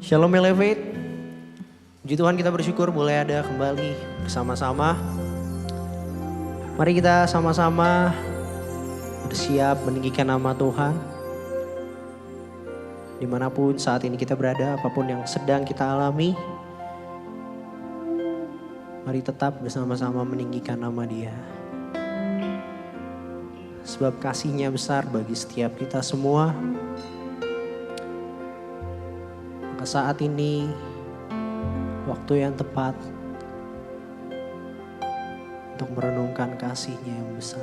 Shalom Elevate. Puji Tuhan, kita bersyukur boleh ada kembali bersama-sama. Mari kita sama-sama bersiap meninggikan nama Tuhan. Dimanapun saat ini kita berada, apapun yang sedang kita alami, mari tetap bersama-sama meninggikan nama Dia. Sebab kasih-Nya besar bagi setiap kita semua. Maka saat ini waktu yang tepat untuk merenungkan kasih-Nya yang besar.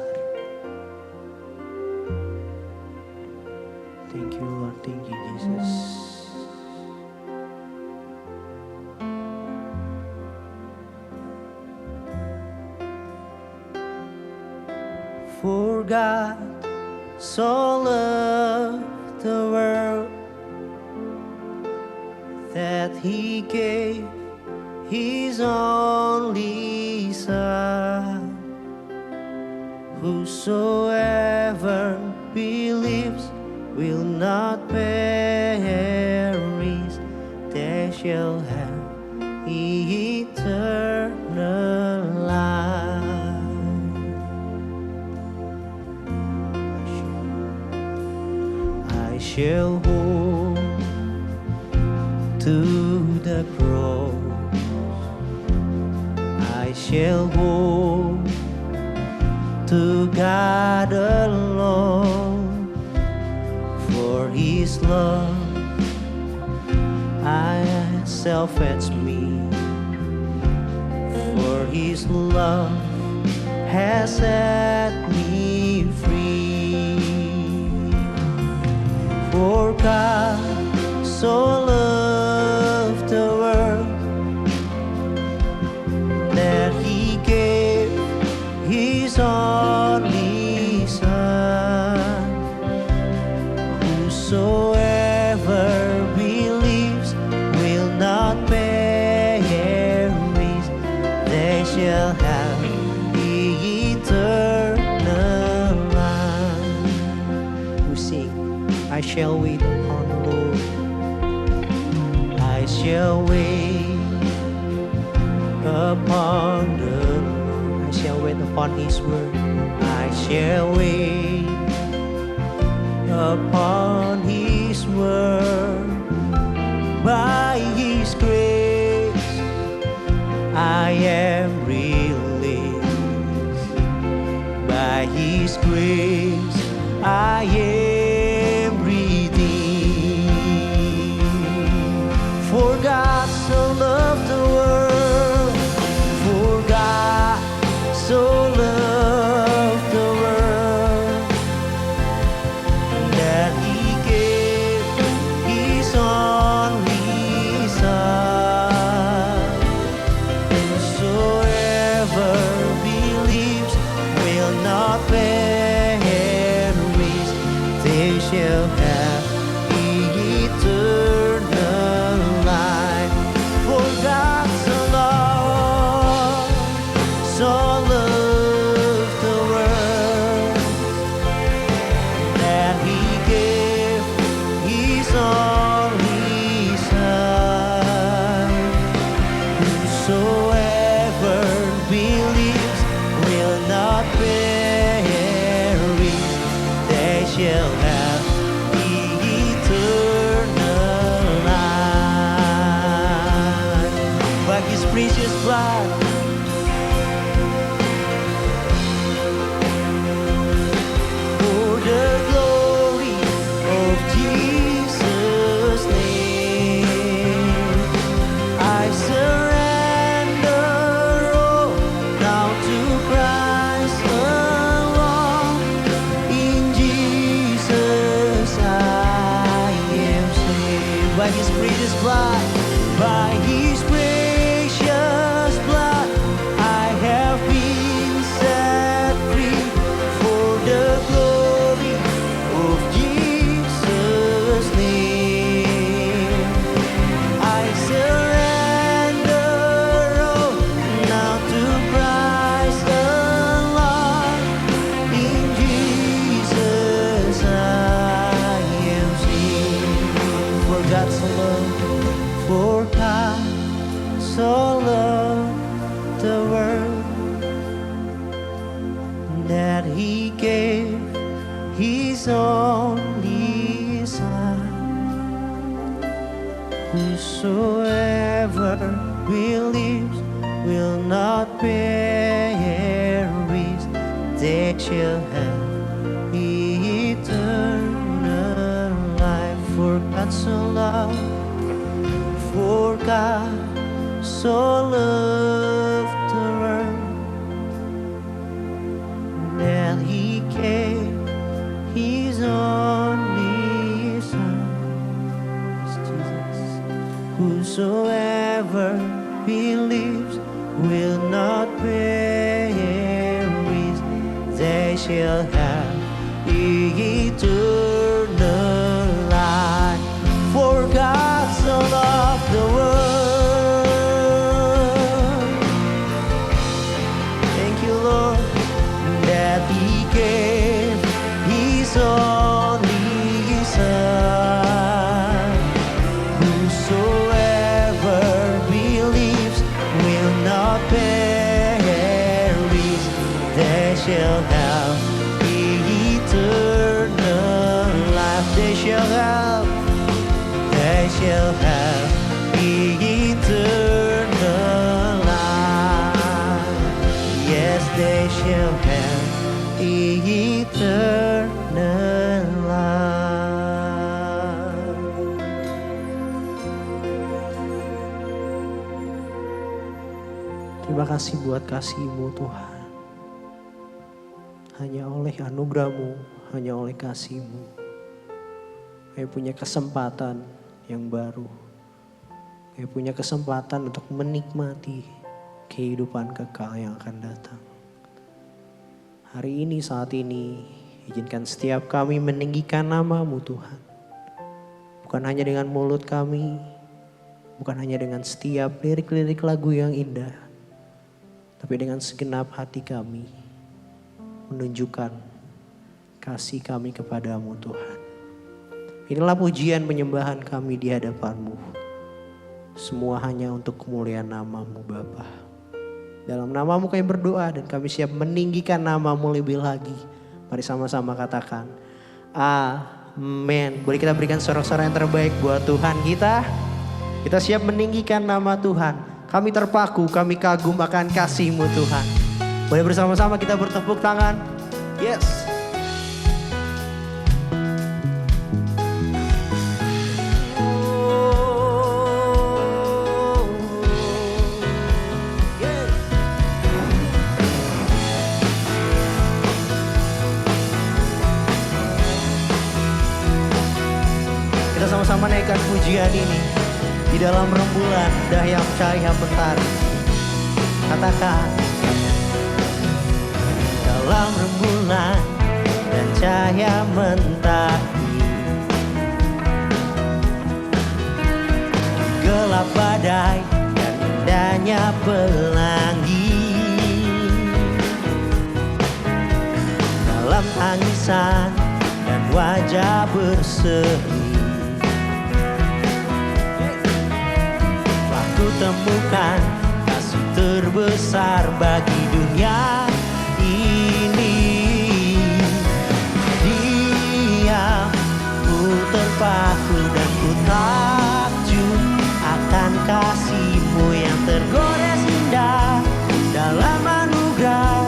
Thank you Lord, thank you Jesus. For God so loved the world that He gave His only Son. Whosoever believes will not perish, they shall have eternal life. I shall hold to the cross, I shall hold to God alone. For His love self-feds me, for His love has set me free. For God so loved the world that He gave His only Son. Whosoever believes will not perish, they shall have eternal life. We sing, I shall wait upon the Lord, I shall wait upon the Lord, I shall wait upon His word, I shall wait upon His word. By His grace I am released, by His grace I am redeemed. For God so loved the world, for God so loved the world that He gave His only Son. Whosoever believes will not perish, they shall have eternal life. For God so loved the world that He gave His only Son. Whosoever believes will not perish, they shall have eternal life. By His precious blood, for the glory of Jesus' name, I surrender all now to Christ alone. In Jesus I am saved. By His precious blood, by His precious blood, I have been set free. For the glory of Jesus' name, I surrender all now to Christ alone. In Jesus I am saved. For God so loved that He gave His only Son. Whosoever believes will not perish, they shall have eternal life. For God so loved, for God so loved the world that He gave His only Son. Yes, Jesus. Whosoever believes will not perish, they shall have eternal life. For God so loved the world, thank you Lord, that He gave His only Son. Whosoever believes will not perish, they shall have eternal life. They shall have eternal life. Yes, they shall have eternal life. Terima kasih buat kasih-Mu Tuhan. Hanya oleh anugerah-Mu, hanya oleh kasih-Mu, kami punya kesempatan yang baru. Kami punya kesempatan untuk menikmati kehidupan kekal yang akan datang. Hari ini, saat ini, izinkan setiap kami meninggikan nama-Mu Tuhan. Bukan hanya dengan mulut kami, bukan hanya dengan setiap lirik-lirik lagu yang indah, tapi dengan segenap hati kami menunjukkan kasih kami kepadamu Tuhan. Inilah pujian penyembahan kami di hadapan-Mu. Semua hanya untuk kemuliaan nama-Mu Bapa. Dalam nama-Mu kami berdoa dan kami siap meninggikan nama-Mu lebih lagi. Mari sama-sama katakan amin. Boleh kita berikan sorak-sorai yang terbaik buat Tuhan kita. Kita siap meninggikan nama Tuhan. Kami terpaku, kami kagum akan kasih-Mu Tuhan. Boleh bersama-sama kita bertepuk tangan. Yes. Kita sama-sama naikkan pujian ini di dalam rembulan dahsyat cahaya mentari. Katakan, dalam rembulan dan cahaya mentari, gelap badai dan indahnya pelangi, dalam tangisan dan wajah berseri, ku temukan kasih terbesar bagi dunia ini. Diam, ku terpaku dan ku takjub akan kasih-Mu yang tergores indah. Dalam anugerah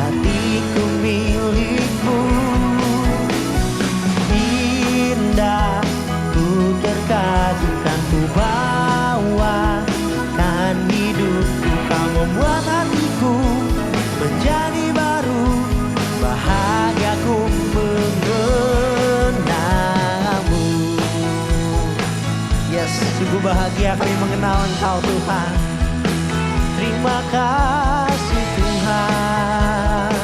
hatiku milik-Mu, indah ku terkagum dan ku bawa hidupku. Kau membuat hatiku menjadi baru, bahagiaku mengenalmu. Yes, sungguh bahagia kami mengenal Engkau Tuhan. Terima kasih Tuhan.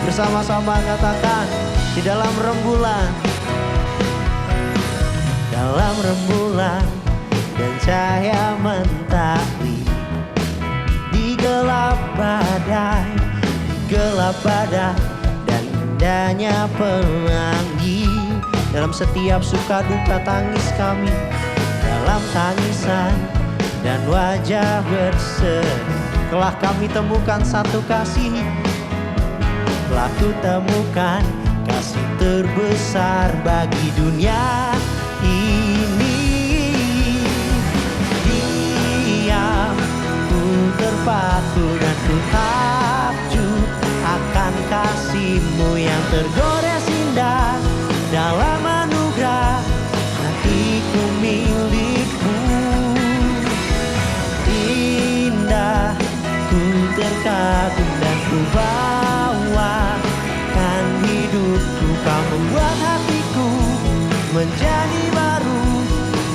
Bersama-sama katakan, di dalam rembulan, dalam rembulan dan cahaya mentari, di gelap badai dan indahnya pelangi, dalam setiap suka duka tangis kami, dalam tangisan dan wajah berseri, telah kami temukan satu kasih, telah telah kutemukan kasih terbesar bagi dunia ini. Diam, ku terpaku dan ku takjub akan kasih-Mu yang tergores indah. Dalam anugerah hatiku milik-Mu. Indah, ku terkagum dan ku bawakan hidupku. Kau membuat hatiku menjadi baru,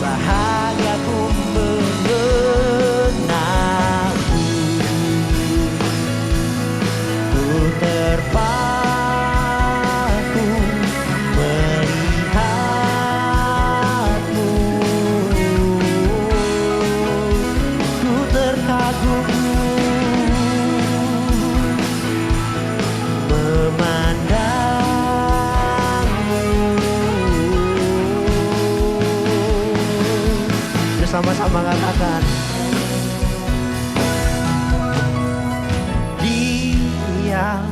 bahagiaku mengenalmu. Ku terpaku melihat-Mu, ku terkagum memandangmu. Bersama-sama katakan, Dia,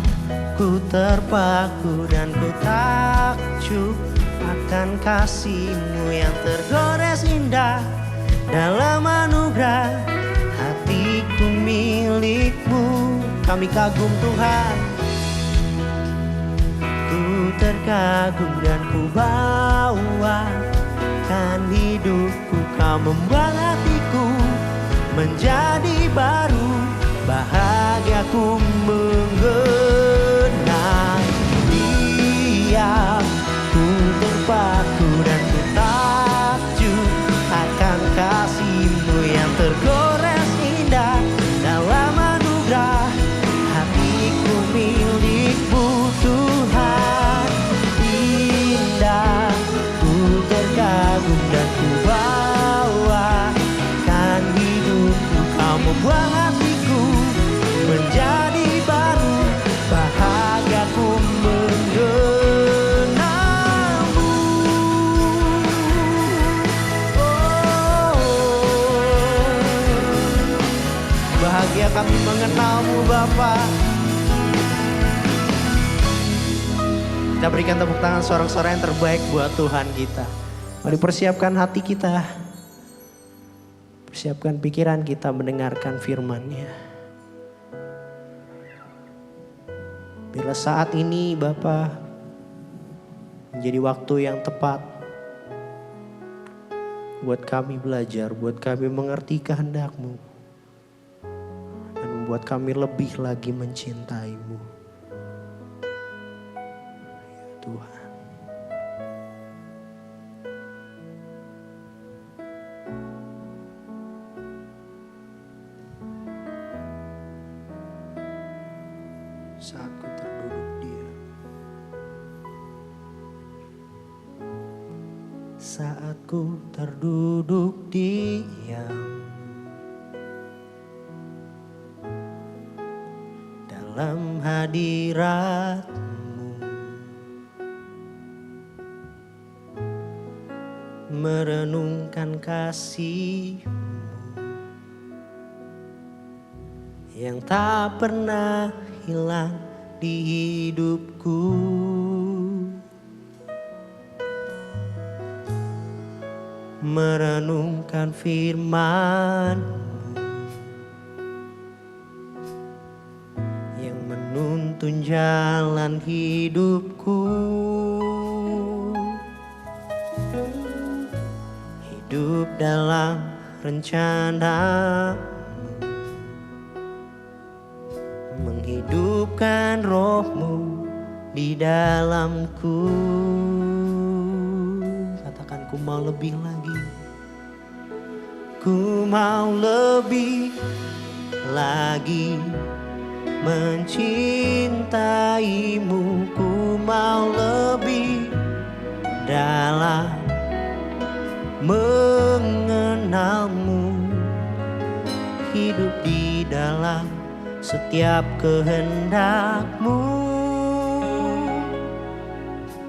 ku terpaku dan ku takjub akan kasih-Mu yang tergores indah. Dalam anugerah hatiku milik-Mu. Kami kagum Tuhan, ku terkagum dan ku bawakan hidupku. Kau membuat hatiku menjadi baru, bahagiaku mengenal. Dia, ku terpaku dan ku takjub akan kasih-Mu yang tergores indah. Dalam anugerah hatiku milik-Mu Tuhan. Indah, ku terkagum dan ku bawakan hidupku. Kau membuat hatiku menjadi baru, bahagiaku mengenalmu. Oh, bahagia kami mengenal-Mu Bapa. Kita berikan tepuk tangan sorak-sorai yang terbaik buat Tuhan kita. Mari persiapkan hati kita, persiapkan pikiran kita mendengarkan firman-Nya. Bila saat ini Bapa menjadi waktu yang tepat buat kami belajar, buat kami mengerti kehendak-Mu, dan membuat kami lebih lagi mencintai-Mu. Ya Tuhan. Saat ku terduduk diam, saat ku terduduk diam dalam hadirat-Mu, merenungkan kasih-Mu yang tak pernah hilang di hidupku. Merenungkan firman-Mu yang menuntun jalan hidupku. Hidup dalam rencana-Mu, menghidupkan roh-Mu di dalamku. Katakan, ku mau lebih lagi. Ku mau lebih lagi mencintai-Mu. Ku mau lebih dalam mengenal-Mu. Hidup di dalam setiap kehendak-Mu,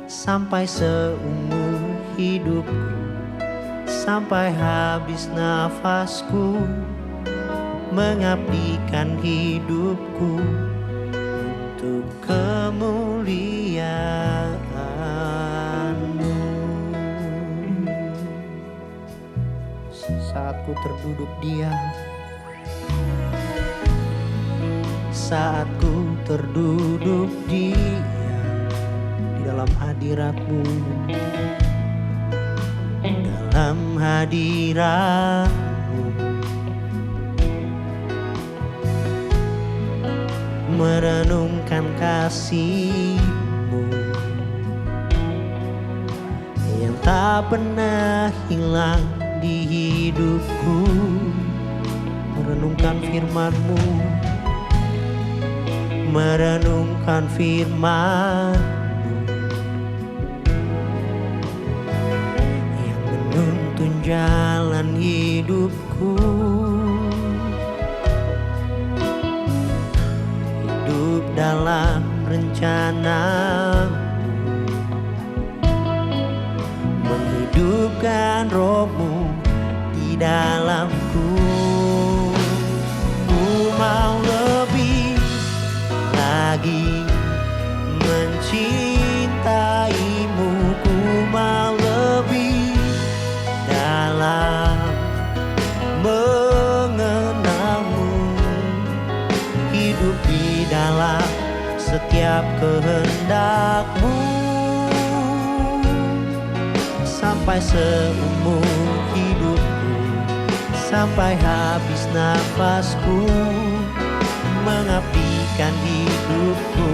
sampai seumur hidupku, sampai habis nafasku, mengabdikan hidupku untuk Kamu. ku terduduk diam, saat ku terduduk diam di dalam hadirat-Mu, dalam hadirat-Mu, merenungkan kasih-Mu yang tak pernah hilang di hidupku, merenungkan firman-Mu, merenungkan firman-Mu yang menuntun jalan hidupku, hidup dalam rencana-Mu, menghidupkan Roh-Mu di dalamku. Ku mau lebih lagi mencintaimu, ku mau lebih dalam mengenalmu, hidup di dalam setiap kehendak-Mu, sampai seumur hidupku, sampai habis nafasku, mengabdikan hidupku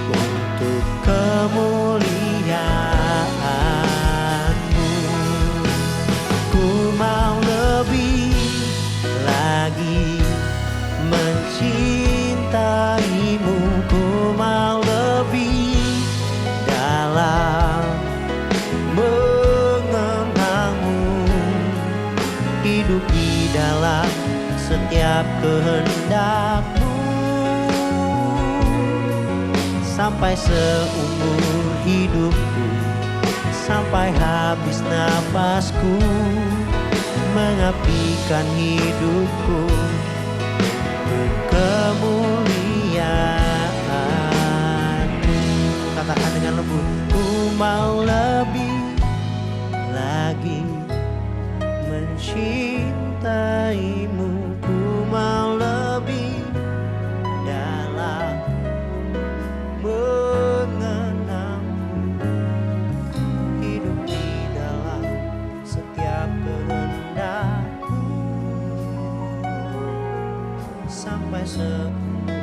untuk kemuliaan-Mu. Ku mau lebih lagi mencintaimu, ku mau lebih dalam mengenalmu, hidup di dalam setiap kehendak-Mu, sampai seumur hidupku, sampai habis nafasku, mengabdikan hidupku untuk kemuliaan-Mu. Katakan dengan lembut, ku mau lebih lagi mencintaimu, ku mau lebih dalam mengenalmu, hidup di dalam setiap kehendak-Mu, sampai seumur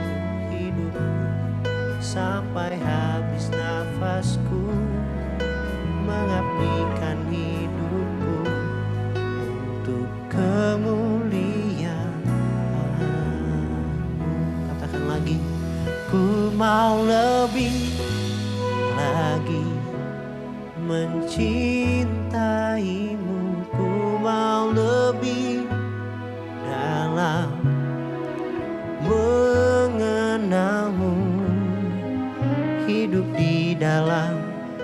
hidupku, sampai habis nafasku, mengabdikan hidupku untuk kemuliaan-Mu. Katakan lagi, ku mau lebih lagi mencintaimu, ku mau lebih dalam mengenalmu, hidup di dalam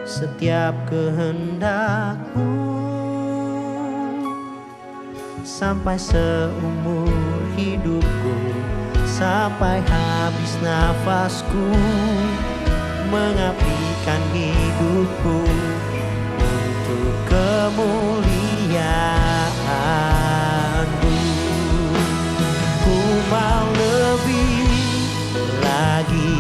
setiap kehendak-Mu, sampai seumur hidupku, sampai habis nafasku, mengabdikan hidupku untuk kemuliaan-Mu. Ku mau lebih lagi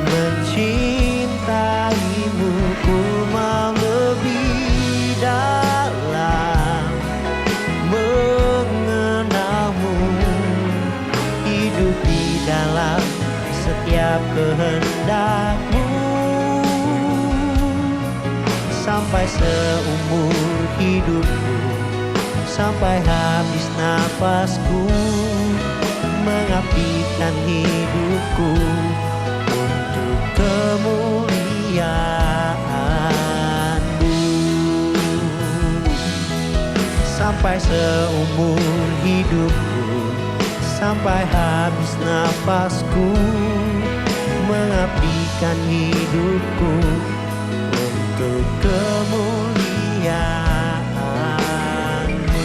mencintaimu, ku mau lebih dalam mengenalmu, hidup di dalam setiap kehendak-Mu, sampai seumur hidupku, sampai habis nafasku, mengabdikan hidupku untuk kemuliaan-Mu, sampai seumur hidupku, sampai habis nafasku, mengabdikan hidupku untuk kemuliaan-Mu.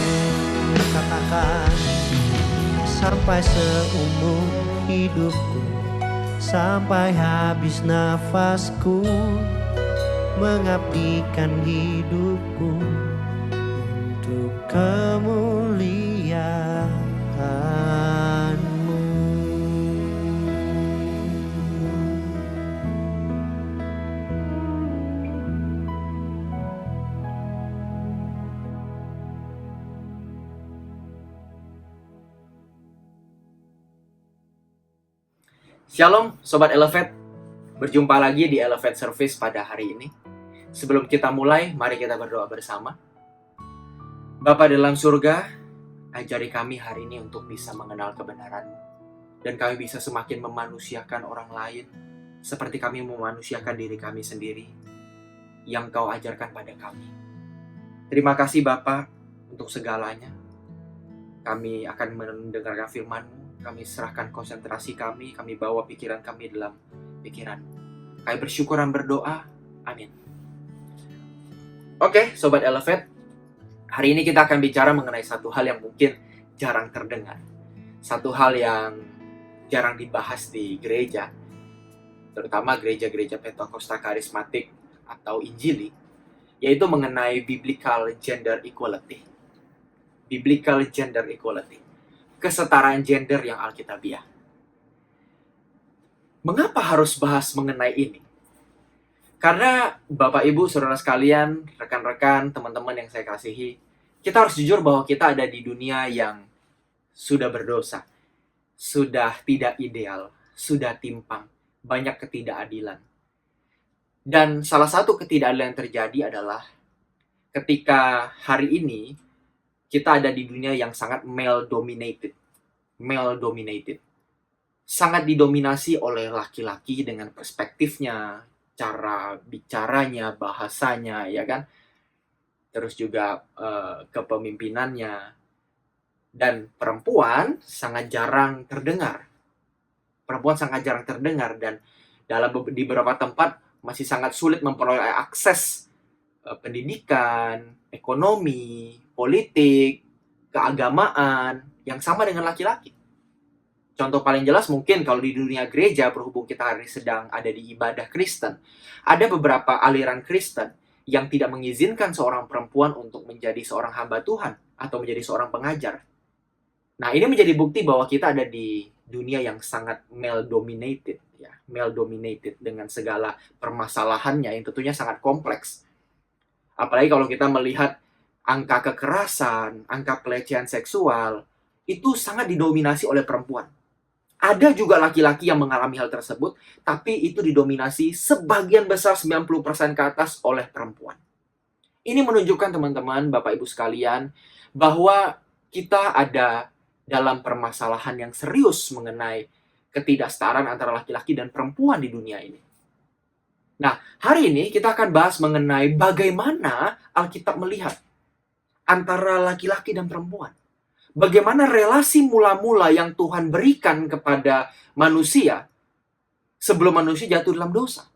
Katakan, sampai seumur hidupku, sampai habis nafasku, mengabdikan hidupku untuk kemuliaan-Mu. Shalom Sobat Elevate, berjumpa lagi di Elevate Service pada hari ini. Sebelum kita mulai, mari kita berdoa bersama. Bapa dalam surga, ajari kami hari ini untuk bisa mengenal kebenaran-Mu, dan kami bisa semakin memanusiakan orang lain, seperti kami memanusiakan diri kami sendiri, yang Kau ajarkan pada kami. Terima kasih Bapa untuk segalanya. Kami akan mendengarkan firman-Mu. Kami serahkan konsentrasi kami bawa pikiran kami dalam pikiran. Kami bersyukur dan berdoa. Amin. Oke, Sobat Elevate. Hari ini kita akan bicara mengenai satu hal yang mungkin jarang terdengar. Satu hal yang jarang dibahas di gereja. Terutama gereja-gereja Pentakosta Karismatik atau Injili. Yaitu mengenai Biblical Gender Equality. Biblical Gender Equality. Kesetaraan gender yang alkitabiah. Mengapa harus bahas mengenai ini? Karena Bapak Ibu, Saudara sekalian, rekan-rekan, teman-teman yang saya kasihi, kita harus jujur bahwa kita ada di dunia yang sudah berdosa, sudah tidak ideal, sudah timpang, banyak ketidakadilan. Dan salah satu ketidakadilan yang terjadi adalah ketika hari ini kita ada di dunia yang sangat male-dominated. Male-dominated. Sangat didominasi oleh laki-laki dengan perspektifnya, cara bicaranya, bahasanya, ya kan? Terus juga kepemimpinannya. Dan perempuan sangat jarang terdengar. Perempuan sangat jarang terdengar, dan di beberapa tempat masih sangat sulit memperoleh akses pendidikan, ekonomi, politik, keagamaan yang sama dengan laki-laki. Contoh paling jelas mungkin kalau di dunia gereja, berhubung kita hari ini sedang ada di ibadah Kristen, ada beberapa aliran Kristen yang tidak mengizinkan seorang perempuan untuk menjadi seorang hamba Tuhan atau menjadi seorang pengajar. Nah, ini menjadi bukti bahwa kita ada di dunia yang sangat male-dominated, ya, male-dominated dengan segala permasalahannya yang tentunya sangat kompleks. Apalagi kalau kita melihat angka kekerasan, angka pelecehan seksual, itu sangat didominasi oleh perempuan. Ada juga laki-laki yang mengalami hal tersebut, tapi itu didominasi sebagian besar 90% ke atas oleh perempuan. Ini menunjukkan teman-teman, Bapak Ibu sekalian, bahwa kita ada dalam permasalahan yang serius mengenai ketidaksetaraan antara laki-laki dan perempuan di dunia ini. Nah, hari ini kita akan bahas mengenai bagaimana Alkitab melihat antara laki-laki dan perempuan. Bagaimana relasi mula-mula yang Tuhan berikan kepada manusia sebelum manusia jatuh dalam dosa.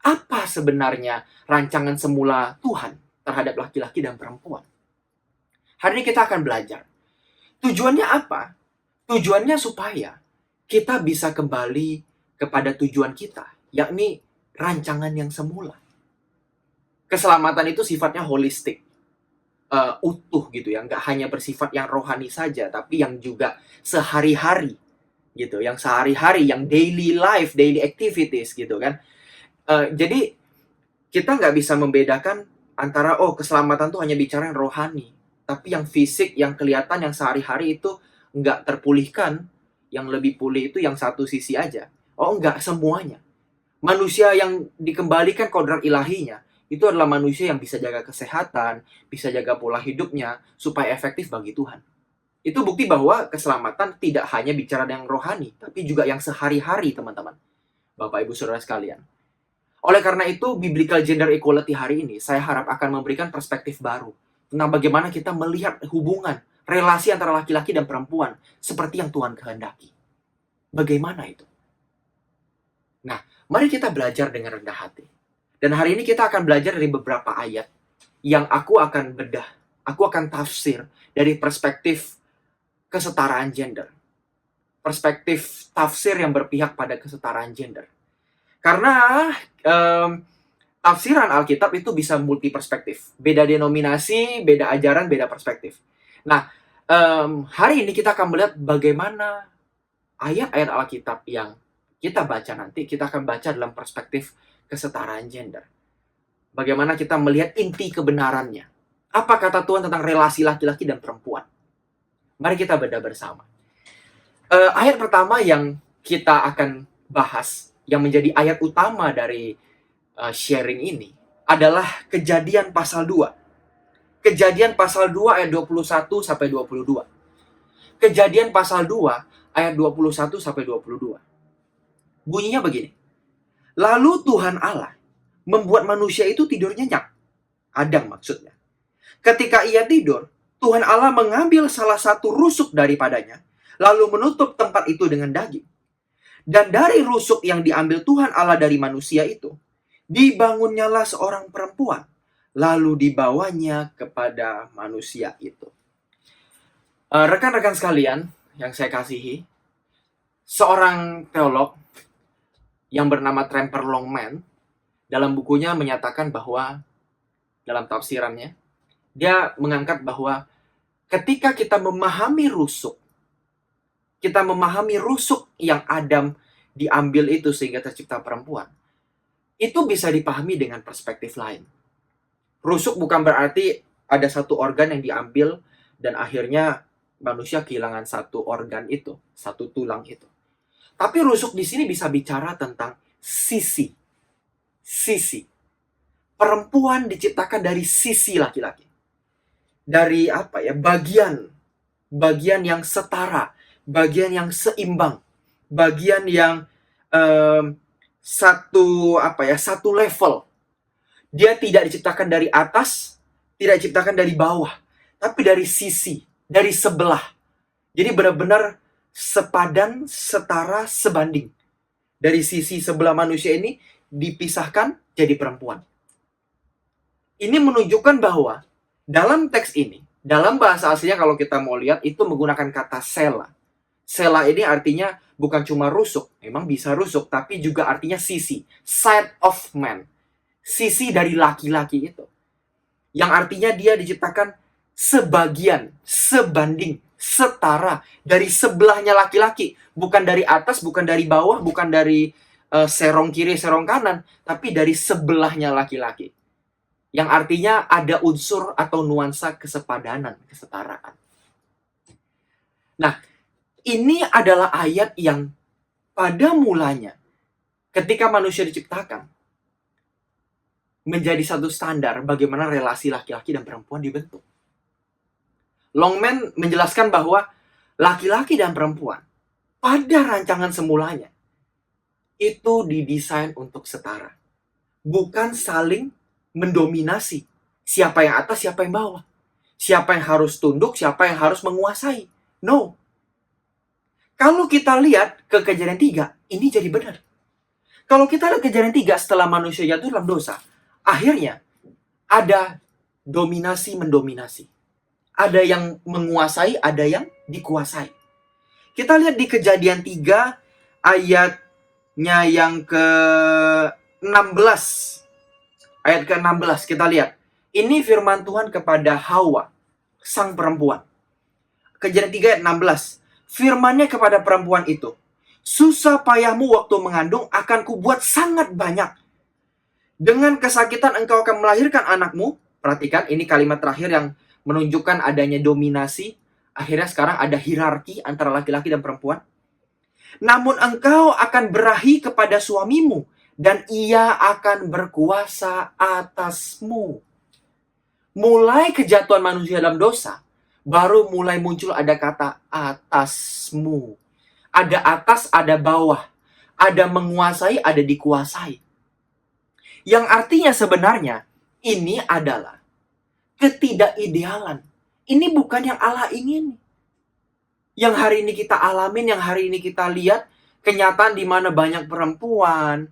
Apa sebenarnya rancangan semula Tuhan terhadap laki-laki dan perempuan? Hari ini kita akan belajar. Tujuannya apa? Tujuannya supaya kita bisa kembali kepada tujuan kita, yakni rancangan yang semula. Keselamatan itu sifatnya holistik, utuh gitu ya, nggak hanya bersifat yang rohani saja, tapi yang juga sehari-hari gitu, yang sehari-hari, yang daily life, daily activities gitu kan. Jadi kita nggak bisa membedakan antara keselamatan tuh hanya bicara yang rohani, tapi yang fisik, yang kelihatan, yang sehari-hari itu nggak terpulihkan. Yang lebih pulih itu yang satu sisi aja. Nggak semuanya. Manusia yang dikembalikan kodrat ilahinya itu adalah manusia yang bisa jaga kesehatan, bisa jaga pola hidupnya supaya efektif bagi Tuhan. Itu bukti bahwa keselamatan tidak hanya bicara yang rohani, tapi juga yang sehari-hari, teman-teman. Bapak, Ibu, Saudara sekalian. Oleh karena itu, Biblical Gender Equality hari ini saya harap akan memberikan perspektif baru tentang bagaimana kita melihat hubungan, relasi antara laki-laki dan perempuan seperti yang Tuhan kehendaki. Bagaimana itu? Nah, mari kita belajar dengan rendah hati. Dan hari ini kita akan belajar dari beberapa ayat yang aku akan bedah, aku akan tafsir dari perspektif kesetaraan gender. Perspektif tafsir yang berpihak pada kesetaraan gender. Karena tafsiran Alkitab itu bisa multi perspektif. Beda denominasi, beda ajaran, beda perspektif. Nah, hari ini kita akan melihat bagaimana ayat-ayat Alkitab yang kita baca nanti, kita akan baca dalam perspektif kesetaraan gender. Bagaimana kita melihat inti kebenarannya. Apa kata Tuhan tentang relasi laki-laki dan perempuan? Mari kita bedah bersama. Ayat pertama yang kita akan bahas yang menjadi ayat utama dari sharing ini adalah Kejadian pasal 2. Kejadian pasal 2 ayat 21 sampai 22. Kejadian pasal 2 ayat 21 sampai 22. Bunyinya begini. Lalu Tuhan Allah membuat manusia itu tidur nyenyak. Adam maksudnya. Ketika ia tidur, Tuhan Allah mengambil salah satu rusuk daripadanya, lalu menutup tempat itu dengan daging. Dan dari rusuk yang diambil Tuhan Allah dari manusia itu, dibangunnyalah seorang perempuan, lalu dibawanya kepada manusia itu. Rekan-rekan sekalian yang saya kasihi, seorang teolog yang bernama Tremper Longman dalam bukunya menyatakan bahwa dalam tafsirannya, dia mengangkat bahwa ketika kita memahami rusuk yang Adam diambil itu sehingga tercipta perempuan, itu bisa dipahami dengan perspektif lain. Rusuk bukan berarti ada satu organ yang diambil dan akhirnya manusia kehilangan satu organ itu, satu tulang itu. Tapi rusuk di sini bisa bicara tentang sisi. Perempuan diciptakan dari sisi laki-laki. Dari bagian yang setara, bagian yang seimbang, bagian yang satu level. Dia tidak diciptakan dari atas, tidak diciptakan dari bawah, tapi dari sisi, dari sebelah. Jadi benar-benar sepadan, setara, sebanding. Dari sisi sebelah manusia ini dipisahkan jadi perempuan. Ini menunjukkan bahwa dalam teks ini, dalam bahasa aslinya kalau kita mau lihat, itu menggunakan kata sela. Sela ini artinya bukan cuma rusuk, memang bisa rusuk, tapi juga artinya sisi. Side of man. Sisi dari laki-laki itu. Yang artinya dia diciptakan sebagian, sebanding, setara. Dari sebelahnya laki-laki. Bukan dari atas, bukan dari bawah, bukan dari serong kiri, serong kanan. Tapi dari sebelahnya laki-laki. Yang artinya ada unsur atau nuansa kesepadanan, kesetaraan. Nah, ini adalah ayat yang pada mulanya ketika manusia diciptakan menjadi satu standar bagaimana relasi laki-laki dan perempuan dibentuk. Longman menjelaskan bahwa laki-laki dan perempuan pada rancangan semulanya itu didesain untuk setara. Bukan saling mendominasi. Siapa yang atas, siapa yang bawah. Siapa yang harus tunduk, siapa yang harus menguasai. No. Kalau kita lihat ke Kejadian 3, ini jadi benar. Kalau kita lihat Kejadian 3 setelah manusia jatuh dalam dosa, akhirnya ada dominasi-mendominasi. Ada yang menguasai, ada yang dikuasai. Kita lihat di Kejadian 3 ayatnya yang ke-16. Ayat ke-16 kita lihat. Ini firman Tuhan kepada Hawa, sang perempuan. Kejadian 3 ayat 16. Firman-Nya kepada perempuan itu, susah payahmu waktu mengandung akan kubuat sangat banyak. Dengan kesakitan engkau akan melahirkan anakmu. Perhatikan, ini kalimat terakhir yang menunjukkan adanya dominasi. Akhirnya sekarang ada hierarki antara laki-laki dan perempuan. Namun engkau akan berahi kepada suamimu, dan ia akan berkuasa atasmu. Mulai kejatuhan manusia dalam dosa, baru mulai muncul ada kata atasmu. Ada atas, ada bawah. Ada menguasai, ada dikuasai. Yang artinya sebenarnya, ini adalah ketidakidealan. Ini bukan yang Allah ingin. Yang hari ini kita alamin, yang hari ini kita lihat, kenyataan di mana banyak perempuan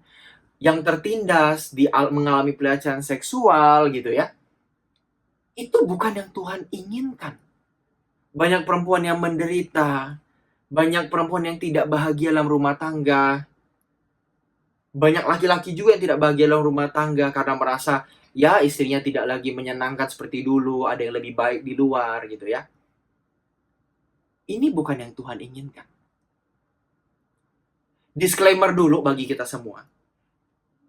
yang tertindas, mengalami pelecehan seksual gitu ya. Itu bukan yang Tuhan inginkan. Banyak perempuan yang menderita, banyak perempuan yang tidak bahagia dalam rumah tangga. Banyak laki-laki juga yang tidak bahagia dalam rumah tangga karena merasa ya istrinya tidak lagi menyenangkan seperti dulu, ada yang lebih baik di luar gitu ya. Ini bukan yang Tuhan inginkan. Disclaimer dulu bagi kita semua.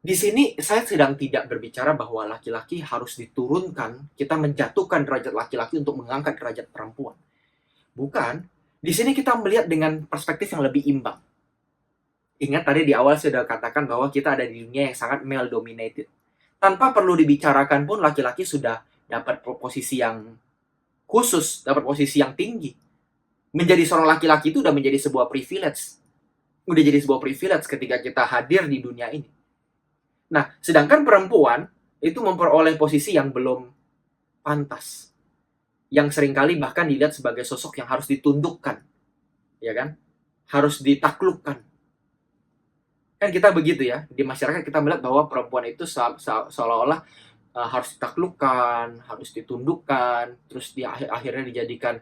Di sini saya sedang tidak berbicara bahwa laki-laki harus diturunkan, kita menjatuhkan derajat laki-laki untuk mengangkat derajat perempuan. Bukan. Di sini kita melihat dengan perspektif yang lebih imbang. Ingat tadi di awal saya sudah katakan bahwa kita ada di dunia yang sangat male dominated. Tanpa perlu dibicarakan pun laki-laki sudah dapat posisi yang khusus, dapat posisi yang tinggi. Menjadi seorang laki-laki itu udah menjadi sebuah privilege. Udah jadi sebuah privilege ketika kita hadir di dunia ini. Nah, sedangkan perempuan itu memperoleh posisi yang belum pantas. Yang seringkali bahkan dilihat sebagai sosok yang harus ditundukkan. Ya kan? Harus ditaklukkan. Kan kita begitu ya. Di masyarakat kita melihat bahwa perempuan itu seolah-olah harus ditaklukkan, harus ditundukkan, terus akhirnya dijadikan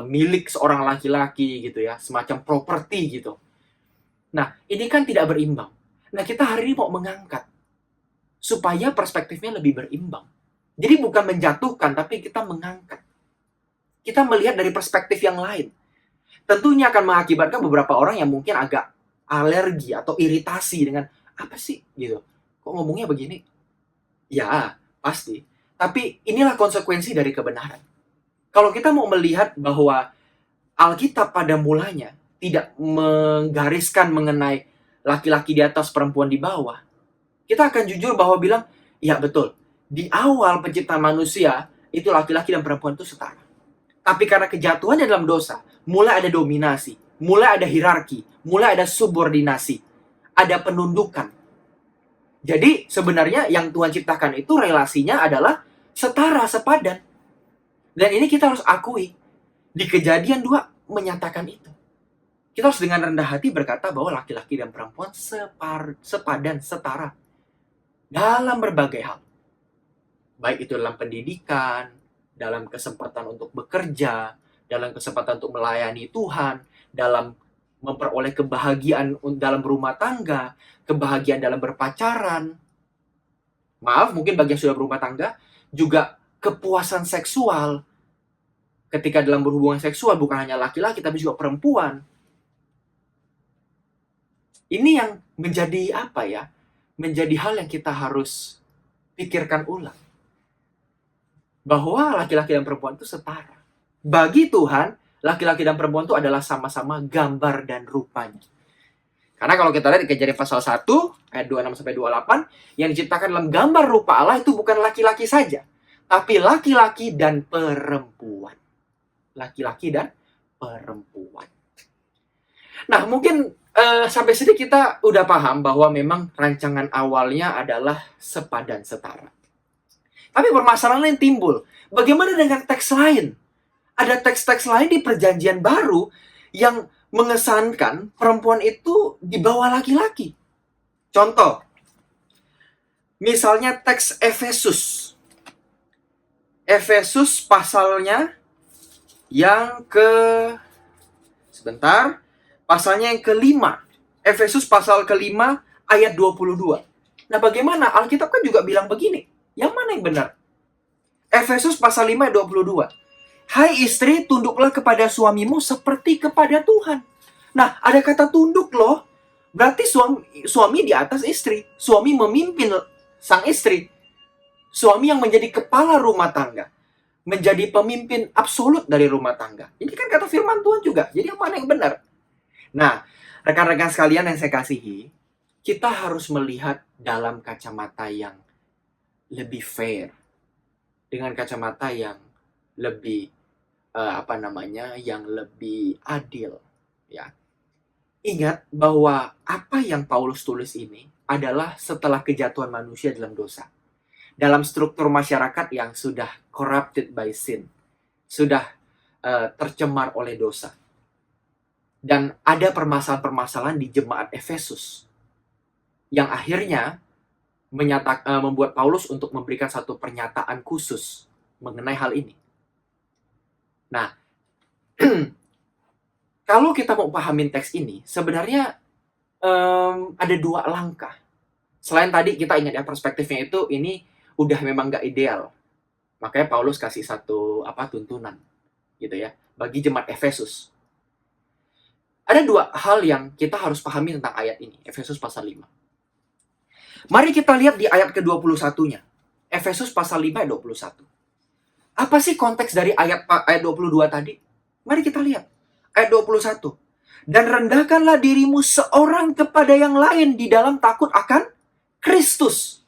milik seorang laki-laki gitu ya, semacam properti gitu. Nah, ini kan tidak berimbang. Nah, kita hari ini mau mengangkat supaya perspektifnya lebih berimbang. Jadi bukan menjatuhkan, tapi kita mengangkat. Kita melihat dari perspektif yang lain. Tentunya akan mengakibatkan beberapa orang yang mungkin agak alergi atau iritasi dengan apa sih gitu. Kok ngomongnya begini? Ya, pasti. Tapi inilah konsekuensi dari kebenaran. Kalau kita mau melihat bahwa Alkitab pada mulanya tidak menggariskan mengenai laki-laki di atas, perempuan di bawah, kita akan jujur bahwa bilang, ya betul, di awal penciptaan manusia, itu laki-laki dan perempuan itu setara. Tapi karena kejatuhannya dalam dosa, mulai ada dominasi, mulai ada hierarki, mulai ada subordinasi, ada penundukan. Jadi sebenarnya yang Tuhan ciptakan itu relasinya adalah setara, sepadan. Dan ini kita harus akui. Di Kejadian 2 menyatakan itu. Kita harus dengan rendah hati berkata bahwa laki-laki dan perempuan sepadan, setara. Dalam berbagai hal. Baik itu dalam pendidikan, dalam kesempatan untuk bekerja, dalam kesempatan untuk melayani Tuhan, dalam memperoleh kebahagiaan dalam rumah tangga, kebahagiaan dalam berpacaran. Maaf, mungkin bagi yang sudah berumah tangga, juga kepuasan seksual. Ketika dalam berhubungan seksual, bukan hanya laki-laki, tapi juga perempuan. Ini yang menjadi apa ya? Menjadi hal yang kita harus pikirkan ulang. Bahwa laki-laki dan perempuan itu setara. Bagi Tuhan, laki-laki dan perempuan itu adalah sama-sama gambar dan rupanya. Karena kalau kita lihat di Kejadian pasal 1, ayat 26-28, yang diciptakan dalam gambar rupa Allah itu bukan laki-laki saja, tapi laki-laki dan perempuan. Laki-laki dan perempuan. Nah, mungkin sampai sini kita udah paham bahwa memang rancangan awalnya adalah sepadan, setara. Tapi permasalahan yang timbul, bagaimana dengan teks lain? Ada teks-teks lain di Perjanjian Baru yang mengesankan perempuan itu di bawah laki-laki. Contoh, misalnya teks Efesus. Efesus pasalnya yang pasalnya yang kelima. Efesus pasal kelima ayat 22. Nah, bagaimana? Alkitab kan juga bilang begini. Yang mana yang benar? Efesus pasal 5 ayat 22. Hai istri, tunduklah kepada suamimu seperti kepada Tuhan. Nah, ada kata tunduk loh. Berarti suami di atas istri. Suami memimpin sang istri. Suami yang menjadi kepala rumah tangga. Menjadi pemimpin absolut dari rumah tangga. Ini kan kata firman Tuhan juga. Jadi yang mana yang benar? Nah, rekan-rekan sekalian yang saya kasihi, kita harus melihat dalam kacamata yang lebih fair. Dengan kacamata yang lebih yang lebih adil, ya. Ingat bahwa apa yang Paulus tulis ini adalah setelah kejatuhan manusia dalam dosa. Dalam struktur masyarakat yang sudah corrupted by sin, sudah tercemar oleh dosa. Dan ada permasalahan-permasalahan di jemaat Efesus yang akhirnya membuat Paulus untuk memberikan satu pernyataan khusus mengenai hal ini. Nah, kalau kita mau pahamin teks ini, sebenarnya ada dua langkah. Selain tadi kita ingat ya, perspektifnya itu ini udah memang nggak ideal. Makanya Paulus kasih satu tuntunan gitu ya bagi jemaat Efesus. Ada dua hal yang kita harus pahami tentang ayat ini, Efesus pasal 5. Mari kita lihat di ayat ke-21-nya. Efesus pasal 5 ayat 21. Apa sih konteks dari ayat 22 tadi? Mari kita lihat. Ayat 21. Dan rendahkanlah dirimu seorang kepada yang lain di dalam takut akan Kristus.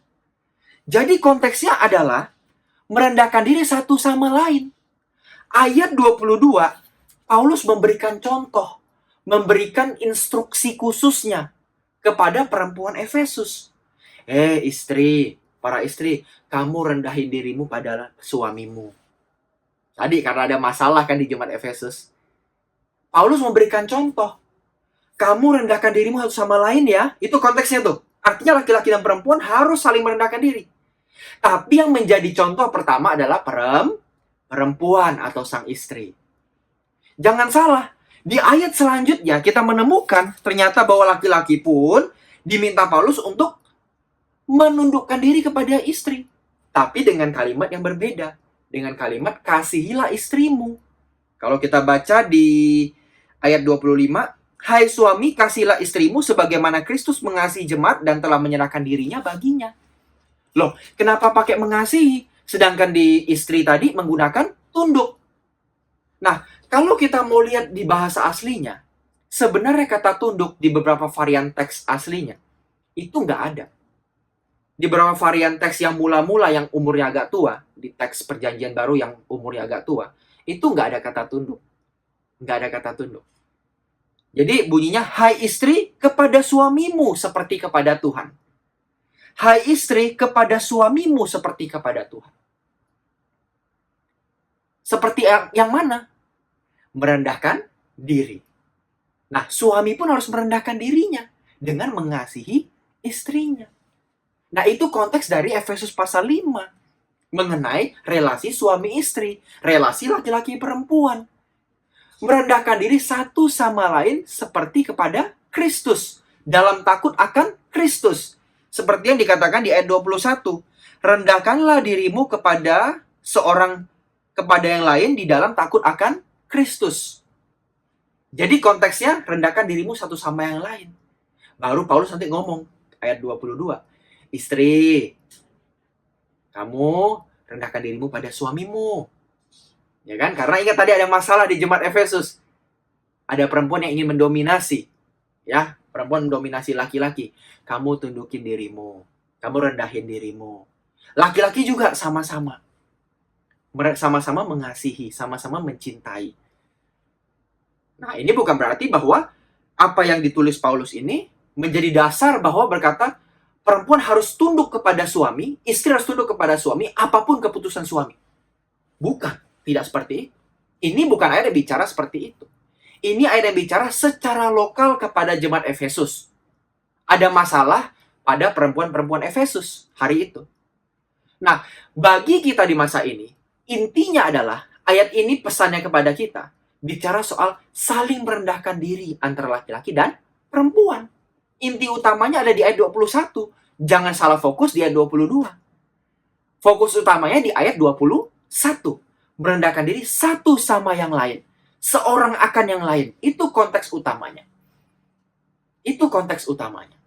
Jadi konteksnya adalah merendahkan diri satu sama lain. Ayat 22, Paulus memberikan contoh, memberikan instruksi khususnya kepada perempuan Efesus. Istri, para istri, kamu rendahin dirimu pada suamimu. Tadi karena ada masalah kan di jemaat Efesus. Paulus memberikan contoh. Kamu rendahkan dirimu satu sama lain ya. Itu konteksnya tuh. Artinya laki-laki dan perempuan harus saling merendahkan diri. Tapi yang menjadi contoh pertama adalah perempuan atau sang istri. Jangan salah. Di ayat selanjutnya kita menemukan ternyata bahwa laki-laki pun diminta Paulus untuk menundukkan diri kepada istri. Tapi dengan kalimat yang berbeda. Dengan kalimat kasihilah istrimu. Kalau kita baca di ayat 25, hai suami, kasihilah istrimu sebagaimana Kristus mengasihi jemaat dan telah menyerahkan dirinya baginya. Loh, kenapa pakai mengasihi? Sedangkan di istri tadi menggunakan tunduk. Nah, kalau kita mau lihat di bahasa aslinya, sebenarnya kata tunduk di beberapa varian teks aslinya, itu nggak ada. Di beberapa varian teks yang mula-mula yang umurnya agak tua, di teks perjanjian baru yang umurnya agak tua, itu nggak ada kata tunduk. Nggak ada kata tunduk. Jadi bunyinya, hai istri kepada suamimu seperti kepada Tuhan. Hai istri kepada suamimu seperti kepada Tuhan. Seperti yang mana? Merendahkan diri. Nah, suami pun harus merendahkan dirinya dengan mengasihi istrinya. Nah, itu konteks dari Efesus pasal 5. Mengenai relasi suami istri, relasi laki-laki perempuan. Merendahkan diri satu sama lain seperti kepada Kristus. Dalam takut akan Kristus. Seperti yang dikatakan di ayat 21. Rendahkanlah dirimu kepada yang lain di dalam takut akan Kristus. Jadi konteksnya rendahkan dirimu satu sama yang lain. Baru Paulus nanti ngomong ayat 22. Istri, kamu rendahkan dirimu pada suamimu. Ya kan? Karena ingat tadi ada masalah di jemaat Efesus. Ada perempuan yang ingin mendominasi. Ya, perempuan mendominasi laki-laki. Kamu tundukin dirimu. Kamu rendahin dirimu. Laki-laki juga sama-sama. Sama-sama mengasihi, sama-sama mencintai. Nah, ini bukan berarti bahwa apa yang ditulis Paulus ini menjadi dasar bahwa berkata perempuan harus tunduk kepada suami, istri harus tunduk kepada suami, apapun keputusan suami. Bukan, tidak seperti itu. Ini bukan ayat yang bicara seperti itu. Ini ayat yang bicara secara lokal kepada jemaat Efesus. Ada masalah pada perempuan-perempuan Efesus hari itu. Nah, bagi kita di masa ini, intinya adalah ayat ini pesannya kepada kita bicara soal saling merendahkan diri antara laki-laki dan perempuan. Inti utamanya ada di ayat 21. Jangan salah fokus di ayat 22. Fokus utamanya di ayat 21. Merendahkan diri satu sama yang lain. Seorang akan yang lain. Itu konteks utamanya. Itu konteks utamanya.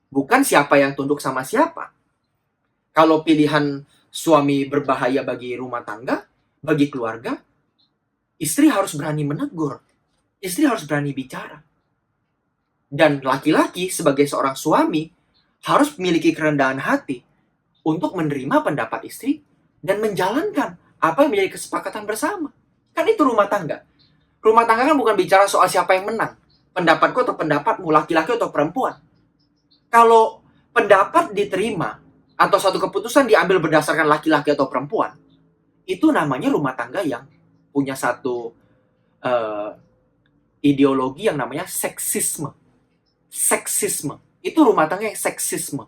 Bukan siapa yang tunduk sama siapa. Kalau pilihan suami berbahaya bagi rumah tangga, bagi keluarga, istri harus berani menegur. Istri harus berani bicara. Dan laki-laki sebagai seorang suami harus memiliki kerendahan hati untuk menerima pendapat istri dan menjalankan apa yang menjadi kesepakatan bersama. Kan itu rumah tangga. Rumah tangga kan bukan bicara soal siapa yang menang. Pendapatku atau pendapatmu, laki-laki atau perempuan. Kalau pendapat diterima atau suatu keputusan diambil berdasarkan laki-laki atau perempuan, itu namanya rumah tangga yang punya satu ideologi yang namanya seksisme. Seksisme. Itu rumah tangga yang seksisme.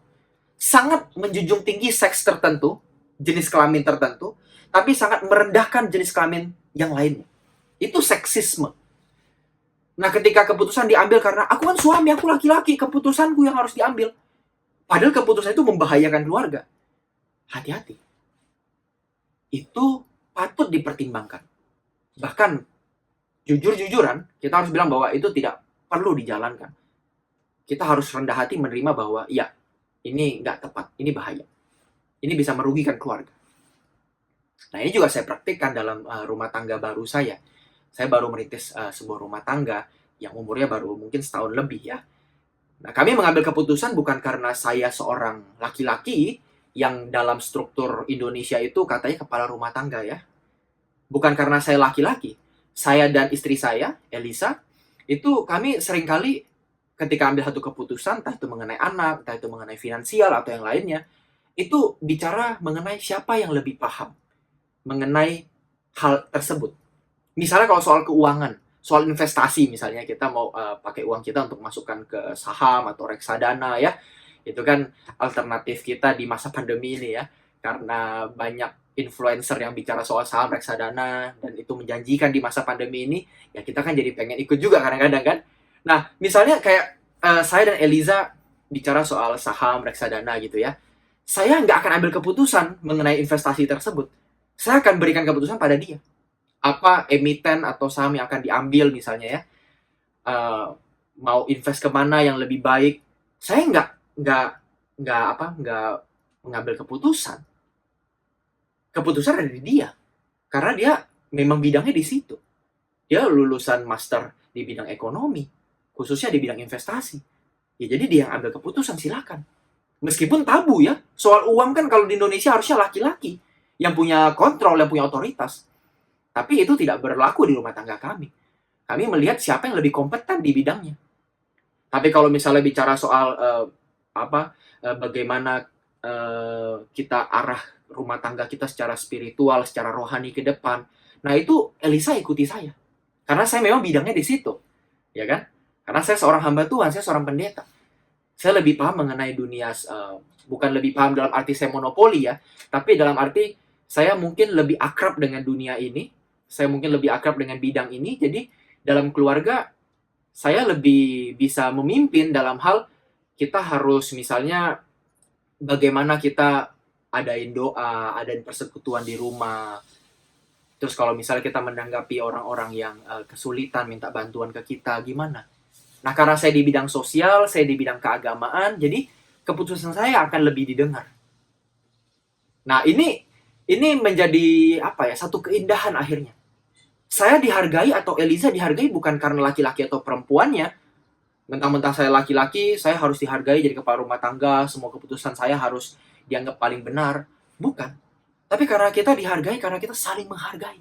Sangat menjunjung tinggi seks tertentu, jenis kelamin tertentu, tapi sangat merendahkan jenis kelamin yang lainnya. Itu seksisme. Nah, ketika keputusan diambil karena aku kan suami, aku laki-laki, keputusanku yang harus diambil. Padahal keputusan itu membahayakan keluarga. Hati-hati. Itu patut dipertimbangkan. Bahkan, jujur-jujuran, kita harus bilang bahwa itu tidak perlu dijalankan. Kita harus rendah hati menerima bahwa, ya, ini nggak tepat, ini bahaya. Ini bisa merugikan keluarga. Nah, ini juga saya praktikkan dalam rumah tangga baru saya. Saya baru merintis sebuah rumah tangga yang umurnya baru mungkin setahun lebih ya. Nah, kami mengambil keputusan bukan karena saya seorang laki-laki yang dalam struktur Indonesia itu katanya kepala rumah tangga ya. Bukan karena saya laki-laki. Saya dan istri saya, Elisa, itu kami seringkali ketika ambil satu keputusan, entah itu mengenai anak, entah itu mengenai finansial atau yang lainnya, itu bicara mengenai siapa yang lebih paham mengenai hal tersebut. Misalnya kalau soal keuangan, soal investasi misalnya kita mau pakai uang kita untuk masukkan ke saham atau reksadana ya, itu kan alternatif kita di masa pandemi ini ya, karena banyak influencer yang bicara soal saham reksadana dan itu menjanjikan di masa pandemi ini, ya kita kan jadi pengen ikut juga kadang-kadang kan. Nah misalnya kayak saya dan Eliza bicara soal saham reksadana gitu ya, saya nggak akan ambil keputusan mengenai investasi tersebut. Saya akan berikan keputusan pada dia. Apa emiten atau saham yang akan diambil misalnya ya. Eh, Mau invest kemana yang lebih baik. Saya nggak mengambil keputusan. Keputusan ada di dia. Karena dia memang bidangnya di situ. Dia lulusan master di bidang ekonomi. Khususnya di bidang investasi. Ya jadi dia yang ambil keputusan, silakan. Meskipun tabu ya, soal uang kan kalau di Indonesia harusnya laki-laki yang punya kontrol, yang punya otoritas. Tapi itu tidak berlaku di rumah tangga kami. Kami melihat siapa yang lebih kompeten di bidangnya. Tapi kalau misalnya bicara soal bagaimana kita arah rumah tangga kita secara spiritual, secara rohani ke depan, nah itu Elisa ikuti saya. Karena saya memang bidangnya di situ, ya kan? Karena saya seorang hamba Tuhan, saya seorang pendeta. Saya lebih paham mengenai dunia, bukan lebih paham dalam arti saya monopoli ya, tapi dalam arti saya mungkin lebih akrab dengan dunia ini, saya mungkin lebih akrab dengan bidang ini, jadi dalam keluarga saya lebih bisa memimpin dalam hal kita harus misalnya bagaimana kita adain doa, adain persekutuan di rumah. Terus kalau misalnya kita menanggapi orang-orang yang kesulitan minta bantuan ke kita, gimana? Nah, karena saya di bidang sosial, saya di bidang keagamaan, jadi keputusan saya akan lebih didengar. Nah, ini menjadi apa ya? Satu keindahan akhirnya. Saya dihargai atau Eliza dihargai bukan karena laki-laki atau perempuannya. Mentang-mentang saya laki-laki, saya harus dihargai jadi kepala rumah tangga, semua keputusan saya harus dianggap paling benar. Bukan. Tapi karena kita dihargai, karena kita saling menghargai.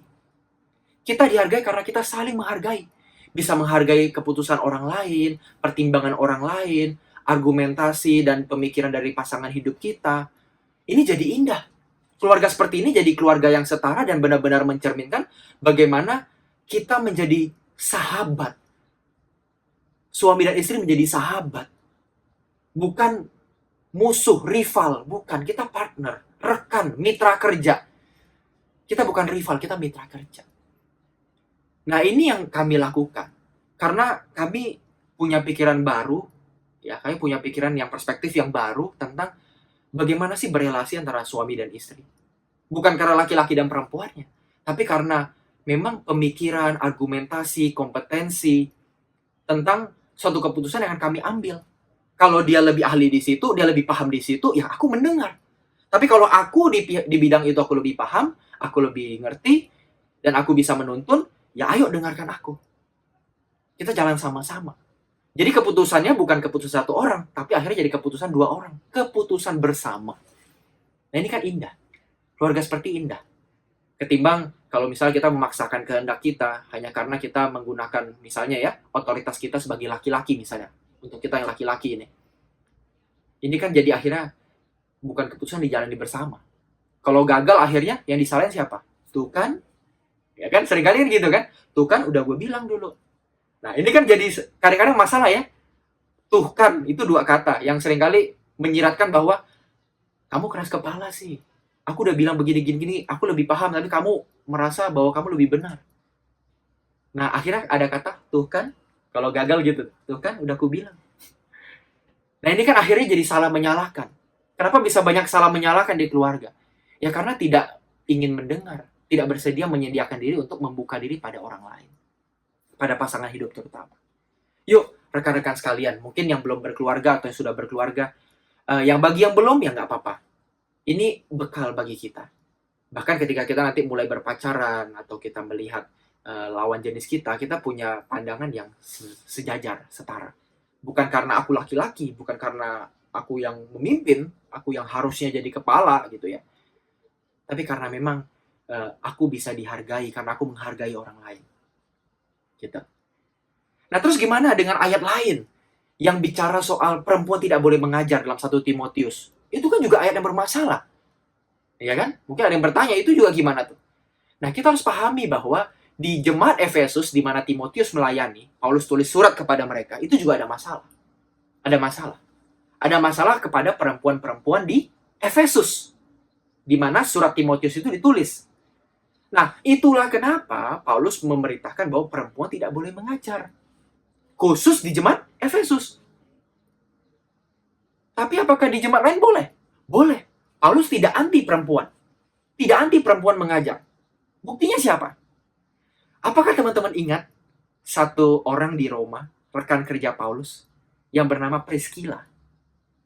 Kita dihargai karena kita saling menghargai. Bisa menghargai keputusan orang lain, pertimbangan orang lain, argumentasi dan pemikiran dari pasangan hidup kita. Ini jadi indah. Keluarga seperti ini jadi keluarga yang setara dan benar-benar mencerminkan bagaimana kita menjadi sahabat. Suami dan istri menjadi sahabat. Bukan musuh, rival. Bukan, kita partner, rekan, mitra kerja. Kita bukan rival, kita mitra kerja. Nah, ini yang kami lakukan. Karena kami punya pikiran baru, ya, kami punya pikiran yang perspektif yang baru tentang bagaimana sih berelasi antara suami dan istri. Bukan karena laki-laki dan perempuannya, tapi karena memang pemikiran, argumentasi, kompetensi tentang suatu keputusan yang akan kami ambil. Kalau dia lebih ahli di situ, dia lebih paham di situ, ya aku mendengar. Tapi kalau aku di bidang itu aku lebih paham, aku lebih ngerti, dan aku bisa menuntun, ya ayo dengarkan aku. Kita jalan sama-sama. Jadi keputusannya bukan keputusan satu orang, tapi akhirnya jadi keputusan dua orang. Keputusan bersama. Nah ini kan indah. Keluarga seperti indah. Ketimbang kalau misalnya kita memaksakan kehendak kita hanya karena kita menggunakan misalnya ya otoritas kita sebagai laki-laki misalnya. Untuk kita yang laki-laki ini. Ini kan jadi akhirnya bukan keputusan dijalani bersama. Kalau gagal akhirnya yang disalahin siapa? Tuh kan? Ya kan seringkali kan gitu kan? Tuh kan udah gue bilang dulu. Nah ini kan jadi kadang-kadang masalah ya. Tuh kan itu dua kata yang seringkali menyiratkan bahwa kamu keras kepala sih. Aku udah bilang begini-gini, aku lebih paham, tapi kamu merasa bahwa kamu lebih benar. Nah akhirnya ada kata tuh kan, kalau gagal gitu, tuh kan udah aku bilang. Nah ini kan akhirnya jadi salah menyalahkan. Kenapa bisa banyak salah menyalahkan di keluarga? Ya karena tidak ingin mendengar, tidak bersedia menyediakan diri untuk membuka diri pada orang lain. Pada pasangan hidup terutama. Yuk, rekan-rekan sekalian, mungkin yang belum berkeluarga atau yang sudah berkeluarga, yang bagi yang belum ya nggak apa-apa. Ini bekal bagi kita. Bahkan ketika kita nanti mulai berpacaran atau kita melihat lawan jenis kita punya pandangan yang sejajar, setara. Bukan karena aku laki-laki, bukan karena aku yang memimpin, aku yang harusnya jadi kepala gitu ya. Tapi karena memang aku bisa dihargai karena aku menghargai orang lain. Gitu. Nah, terus gimana dengan ayat lain yang bicara soal perempuan tidak boleh mengajar dalam 1 Timotius? Itu kan juga ayat yang bermasalah. Ya kan? Mungkin ada yang bertanya, itu juga gimana tuh? Nah, kita harus pahami bahwa di jemaat Efesus, di mana Timotius melayani, Paulus tulis surat kepada mereka, itu juga ada masalah. Ada masalah. Ada masalah kepada perempuan-perempuan di Efesus, di mana surat Timotius itu ditulis. Nah, itulah kenapa Paulus memerintahkan bahwa perempuan tidak boleh mengajar. Khusus di jemaat Efesus. Tapi apakah di jemaat lain boleh? Boleh. Paulus tidak anti perempuan. Tidak anti perempuan mengajar. Buktinya siapa? Apakah teman-teman ingat satu orang di Roma, rekan kerja Paulus, yang bernama Priscilla?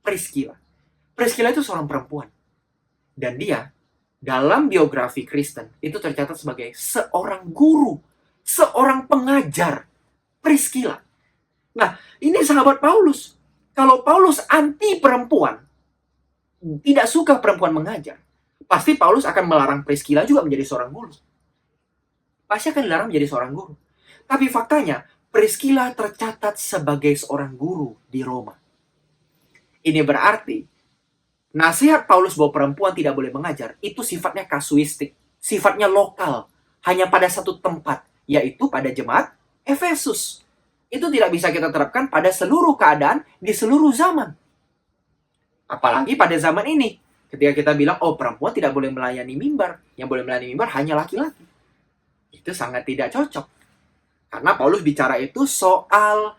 Priscilla itu seorang perempuan. Dan dia, dalam biografi Kristen, itu tercatat sebagai seorang guru, seorang pengajar. Priscilla. Nah, ini sahabat Paulus. Kalau Paulus anti perempuan, tidak suka perempuan mengajar, pasti Paulus akan melarang Priscilla juga menjadi seorang guru. Pasti akan dilarang menjadi seorang guru. Tapi faktanya, Priscilla tercatat sebagai seorang guru di Roma. Ini berarti, nasihat Paulus bahwa perempuan tidak boleh mengajar, itu sifatnya kasuistik, sifatnya lokal, hanya pada satu tempat, yaitu pada jemaat Efesus. Itu tidak bisa kita terapkan pada seluruh keadaan di seluruh zaman. Apalagi pada zaman ini, ketika kita bilang, oh perempuan tidak boleh melayani mimbar, yang boleh melayani mimbar hanya laki-laki. Itu sangat tidak cocok. Karena Paulus bicara itu soal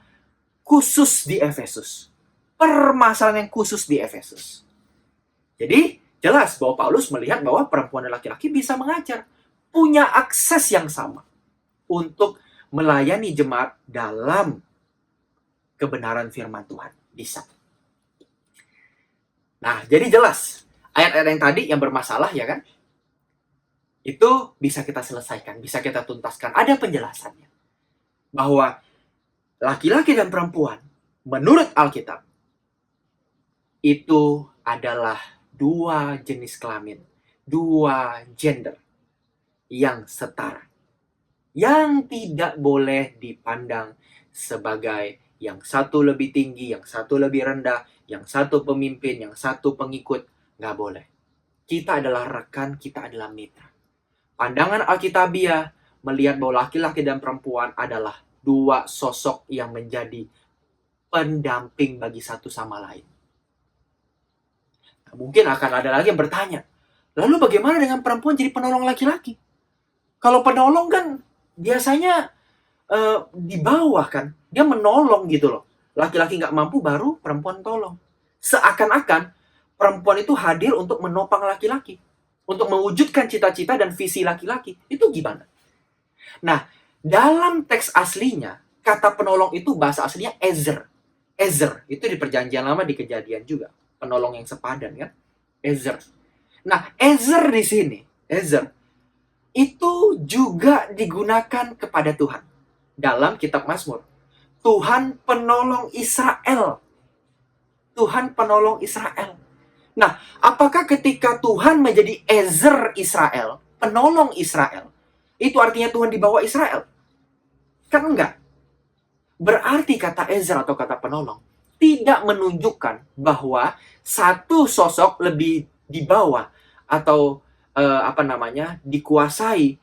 khusus di Efesus. Permasalahan yang khusus di Efesus. Jadi, jelas bahwa Paulus melihat bahwa perempuan dan laki-laki bisa mengajar. Punya akses yang sama untuk melayani jemaat dalam kebenaran firman Tuhan. Bisa. Nah, jadi jelas. Ayat-ayat yang tadi yang bermasalah, ya kan? Itu bisa kita selesaikan, bisa kita tuntaskan. Ada penjelasannya. Bahwa laki-laki dan perempuan, menurut Alkitab, itu adalah dua jenis kelamin, dua gender yang setara. Yang tidak boleh dipandang sebagai yang satu lebih tinggi, yang satu lebih rendah, yang satu pemimpin, yang satu pengikut. Nggak boleh. Kita adalah rekan, kita adalah mitra. Pandangan Alkitabiah melihat bahwa laki-laki dan perempuan adalah dua sosok yang menjadi pendamping bagi satu sama lain. Nah, mungkin akan ada lagi yang bertanya, lalu bagaimana dengan perempuan jadi penolong laki-laki? Kalau penolong kan biasanya di bawah kan, dia menolong gitu loh. Laki-laki nggak mampu baru perempuan tolong. Seakan-akan perempuan itu hadir untuk menopang laki-laki, untuk mewujudkan cita-cita dan visi laki-laki. Itu gimana? Nah, dalam teks aslinya, kata penolong itu bahasa aslinya ezer. Ezer, itu di perjanjian lama, di kejadian juga. Penolong yang sepadan kan? Ezer. Nah, ezer di sini, ezer, itu juga digunakan kepada Tuhan. Dalam kitab Mazmur. Tuhan penolong Israel. Tuhan penolong Israel. Nah, apakah ketika Tuhan menjadi ezer Israel, penolong Israel, itu artinya Tuhan di bawah Israel? Kan enggak. Berarti kata ezer atau kata penolong tidak menunjukkan bahwa satu sosok lebih di bawah atau dikuasai,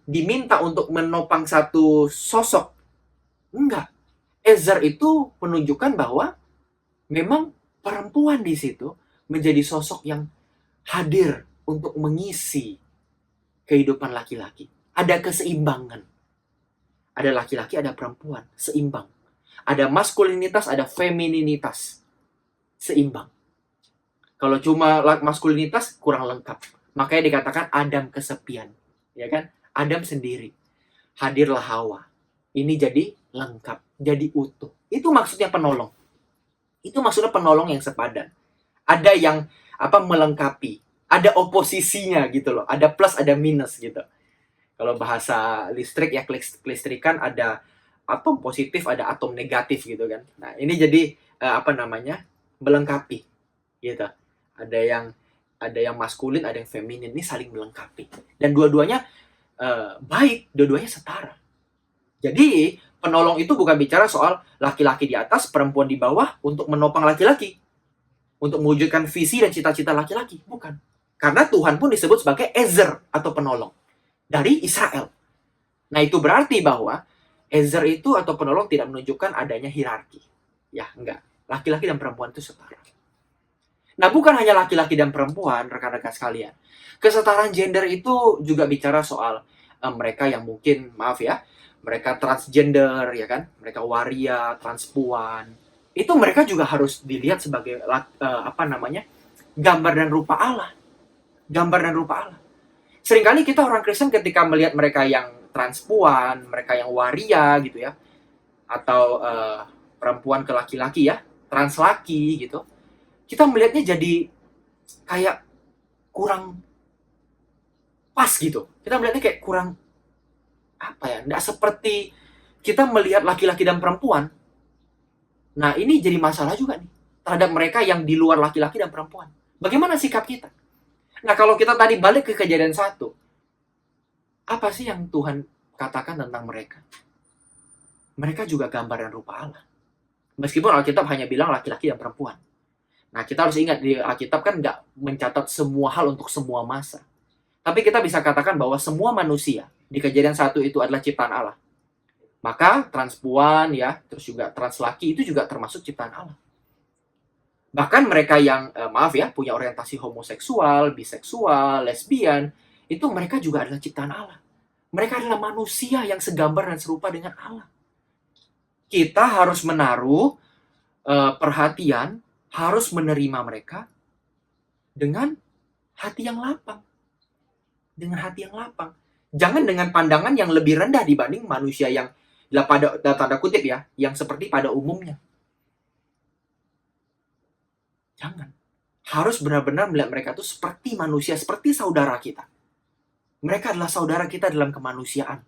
diminta untuk menopang satu sosok. Enggak. Ezer itu menunjukkan bahwa memang perempuan di situ menjadi sosok yang hadir untuk mengisi kehidupan laki-laki. Ada keseimbangan. Ada laki-laki, ada perempuan. Seimbang. Ada maskulinitas, ada femininitas. Seimbang. Kalau cuma maskulinitas, kurang lengkap. Makanya dikatakan Adam kesepian. Ya kan? Adam sendiri. Hadirlah Hawa. Ini jadi lengkap. Jadi utuh. Itu maksudnya penolong. Itu maksudnya penolong yang sepadan. Ada yang melengkapi. Ada oposisinya gitu loh. Ada plus, ada minus gitu. Kalau bahasa listrik ya, kelistrikan ada atom positif, ada atom negatif gitu kan. Nah, ini jadi melengkapi gitu. Ada yang maskulin, ada yang feminin, ini saling melengkapi. Dan dua-duanya baik, dua-duanya setara. Jadi, penolong itu bukan bicara soal laki-laki di atas, perempuan di bawah untuk menopang laki-laki, untuk mewujudkan visi dan cita-cita laki-laki, bukan. Karena Tuhan pun disebut sebagai Ezer atau penolong dari Israel. Nah, itu berarti bahwa Ezer itu atau penolong tidak menunjukkan adanya hierarki. Ya, enggak. Laki-laki dan perempuan itu setara. Nah, bukan hanya laki-laki dan perempuan, rekan-rekan sekalian. Kesetaraan gender itu juga bicara soal mereka yang mungkin, maaf ya, mereka transgender, ya kan? Mereka waria, transpuan. Itu mereka juga harus dilihat sebagai gambar dan rupa Allah. Gambar dan rupa Allah. Seringkali kita orang Kristen ketika melihat mereka yang transpuan, mereka yang waria gitu ya, atau perempuan ke laki-laki ya, translaki gitu, kita melihatnya jadi kayak kurang pas gitu. Kita melihatnya kayak kurang nggak seperti kita melihat laki-laki dan perempuan. Nah, ini jadi masalah juga nih terhadap mereka yang di luar laki-laki dan perempuan. Bagaimana sikap kita? Nah, kalau kita tadi balik ke Kejadian 1, apa sih yang Tuhan katakan tentang mereka? Mereka juga gambar dan rupa Allah. Meskipun Alkitab hanya bilang laki-laki dan perempuan. Nah, kita harus ingat, di Alkitab kan nggak mencatat semua hal untuk semua masa. Tapi kita bisa katakan bahwa semua manusia di Kejadian 1 itu adalah ciptaan Allah. Maka transpuan ya, terus juga translaki itu juga termasuk ciptaan Allah. Bahkan mereka yang, punya orientasi homoseksual, biseksual, lesbian, itu mereka juga adalah ciptaan Allah. Mereka adalah manusia yang segambar dan serupa dengan Allah. Kita harus menaruh perhatian, harus menerima mereka dengan hati yang lapang. Dengan hati yang lapang. Jangan dengan pandangan yang lebih rendah dibanding manusia yang pada tanda kutip ya, yang seperti pada umumnya. Jangan. Harus benar-benar melihat mereka itu seperti manusia, seperti saudara kita. Mereka adalah saudara kita dalam kemanusiaan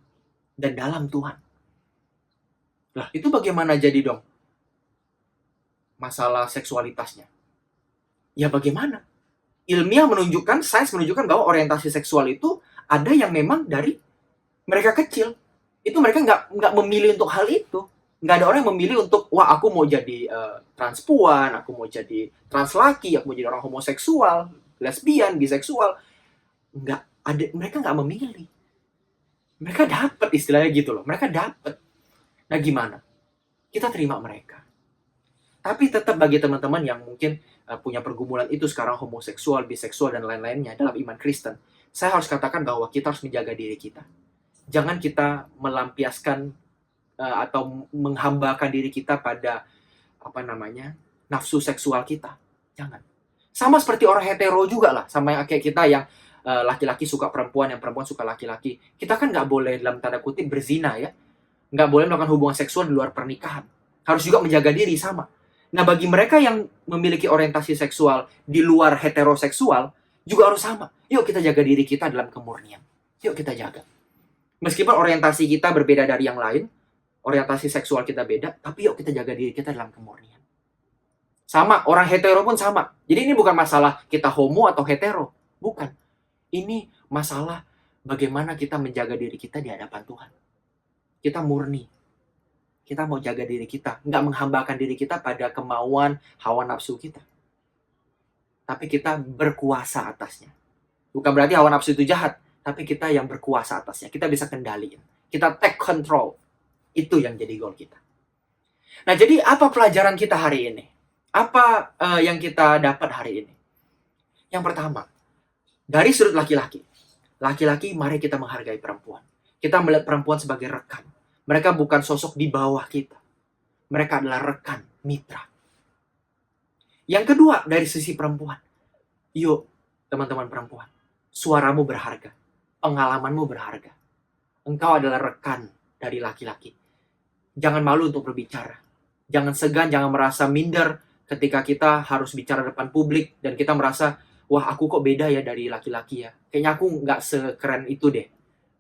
dan dalam Tuhan. Lah, itu bagaimana jadi dong masalah seksualitasnya? Ya bagaimana? Ilmiah menunjukkan, sains menunjukkan bahwa orientasi seksual itu ada yang memang dari mereka kecil. Itu mereka nggak memilih untuk hal itu. Nggak ada orang yang memilih untuk, wah aku mau jadi transpuan, aku mau jadi translaki, aku mau jadi orang homoseksual, lesbian, biseksual. Nggak ada, mereka nggak memilih. Mereka dapat istilahnya gitu loh. Mereka dapat. Nah gimana? Kita terima mereka. Tapi tetap bagi teman-teman yang mungkin punya pergumulan itu sekarang, homoseksual, biseksual, dan lain-lainnya dalam iman Kristen, saya harus katakan bahwa kita harus menjaga diri kita. Jangan kita melampiaskan atau menghambakan diri kita pada nafsu seksual kita. Jangan. Sama seperti orang hetero juga lah, sama yang kayak kita yang laki-laki suka perempuan, yang perempuan suka laki-laki. Kita kan nggak boleh dalam tanda kutip berzina ya, nggak boleh melakukan hubungan seksual di luar pernikahan. Harus juga menjaga diri sama. Nah, bagi mereka yang memiliki orientasi seksual di luar heteroseksual, juga harus sama. Yuk kita jaga diri kita dalam kemurnian. Yuk kita jaga. Meskipun orientasi kita berbeda dari yang lain, orientasi seksual kita beda, tapi yuk kita jaga diri kita dalam kemurnian. Sama, orang hetero pun sama. Jadi ini bukan masalah kita homo atau hetero. Bukan. Ini masalah bagaimana kita menjaga diri kita di hadapan Tuhan. Kita murni. Kita mau jaga diri kita. Nggak menghambakan diri kita pada kemauan, hawa nafsu kita. Tapi kita berkuasa atasnya. Bukan berarti hawa nafsu itu jahat. Tapi kita yang berkuasa atasnya. Kita bisa kendaliin. Kita take control. Itu yang jadi goal kita. Nah, jadi apa pelajaran kita hari ini? Apa yang kita dapat hari ini? Yang pertama, dari sudut laki-laki. Laki-laki, mari kita menghargai perempuan. Kita melihat perempuan sebagai rekan. Mereka bukan sosok di bawah kita. Mereka adalah rekan, mitra. Yang kedua, dari sisi perempuan. Yuk, teman-teman perempuan. Suaramu berharga. Pengalamanmu berharga. Engkau adalah rekan dari laki-laki. Jangan malu untuk berbicara. Jangan segan, jangan merasa minder ketika kita harus bicara depan publik. Dan kita merasa, wah aku kok beda ya dari laki-laki ya. Kayaknya aku nggak sekeren itu deh.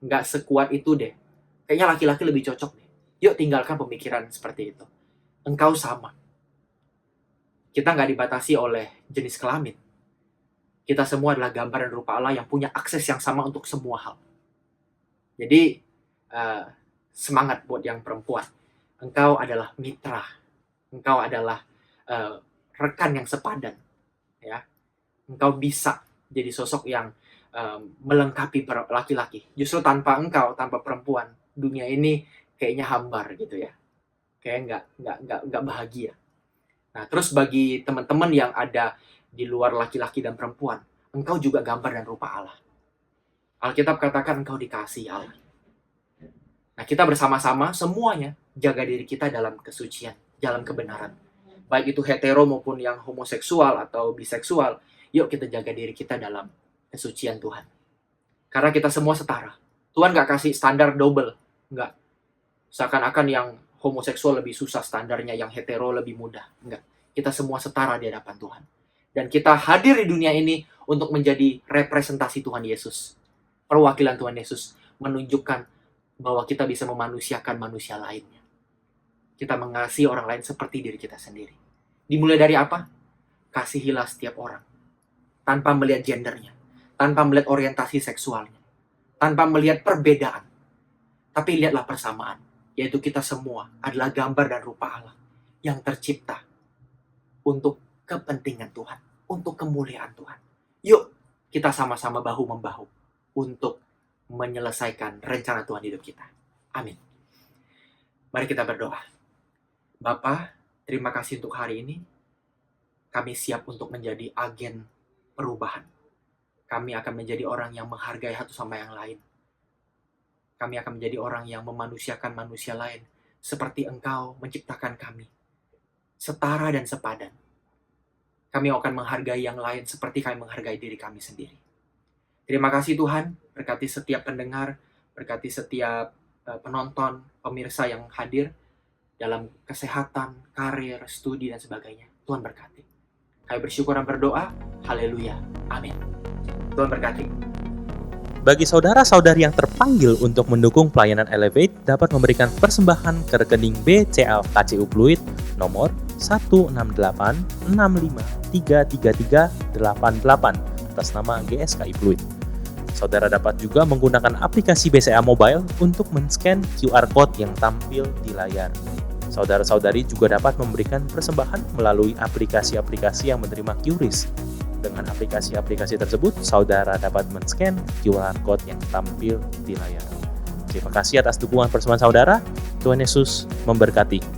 nggak sekuat itu deh. Kayaknya laki-laki lebih cocok deh. Yuk tinggalkan pemikiran seperti itu. Engkau sama. Kita nggak dibatasi oleh jenis kelamin. Kita semua adalah gambar dan rupa Allah yang punya akses yang sama untuk semua hal. Jadi, semangat buat yang perempuan. Engkau adalah mitra. Engkau adalah rekan yang sepadan. Ya. Engkau bisa jadi sosok yang melengkapi laki-laki. Justru tanpa engkau, tanpa perempuan, dunia ini kayaknya hambar gitu ya. Kayak nggak bahagia. Nah, terus bagi teman-teman yang ada di luar laki-laki dan perempuan, engkau juga gambar dan rupa Allah. Alkitab katakan engkau dikasihi Allah. Nah, kita bersama-sama semuanya jaga diri kita dalam kesucian, dalam kebenaran. Baik itu hetero maupun yang homoseksual atau biseksual, yuk kita jaga diri kita dalam kesucian Tuhan. Karena kita semua setara. Tuhan gak kasih standar double. Enggak. Seakan-akan yang homoseksual lebih susah standarnya, yang hetero lebih mudah. Enggak. Kita semua setara di hadapan Tuhan. Dan kita hadir di dunia ini untuk menjadi representasi Tuhan Yesus. Perwakilan Tuhan Yesus menunjukkan bahwa kita bisa memanusiakan manusia lainnya. Kita mengasihi orang lain seperti diri kita sendiri. Dimulai dari apa? Kasihilah setiap orang. Tanpa melihat gendernya. Tanpa melihat orientasi seksualnya. Tanpa melihat perbedaan. Tapi lihatlah persamaan. Yaitu kita semua adalah gambar dan rupa Allah. Yang tercipta untuk kepentingan Tuhan. Untuk kemuliaan Tuhan. Yuk, kita sama-sama bahu-membahu. Untuk menyelesaikan rencana Tuhan hidup kita. Amin. Mari kita berdoa. Bapa, terima kasih untuk hari ini. Kami siap untuk menjadi agen perubahan. Kami akan menjadi orang yang menghargai satu sama yang lain. Kami akan menjadi orang yang memanusiakan manusia lain. Seperti Engkau menciptakan kami. Setara dan sepadan. Kami akan menghargai yang lain seperti kami menghargai diri kami sendiri. Terima kasih Tuhan, berkati setiap pendengar, berkati setiap penonton, pemirsa yang hadir dalam kesehatan, karir, studi, dan sebagainya. Tuhan berkati. Kami bersyukur dan berdoa. Haleluya. Amin. Tuhan berkati. Bagi saudara-saudari yang terpanggil untuk mendukung pelayanan Elevate dapat memberikan persembahan ke rekening BCA KCU Pluit nomor 16865333388 atas nama GSKI Pluit. Saudara dapat juga menggunakan aplikasi BCA Mobile untuk men-scan QR Code yang tampil di layar. Saudara-saudari juga dapat memberikan persembahan melalui aplikasi-aplikasi yang menerima QRIS. Dengan aplikasi-aplikasi tersebut, saudara dapat men-scan QR Code yang tampil di layar. Terima kasih atas dukungan persembahan saudara. Tuhan Yesus memberkati.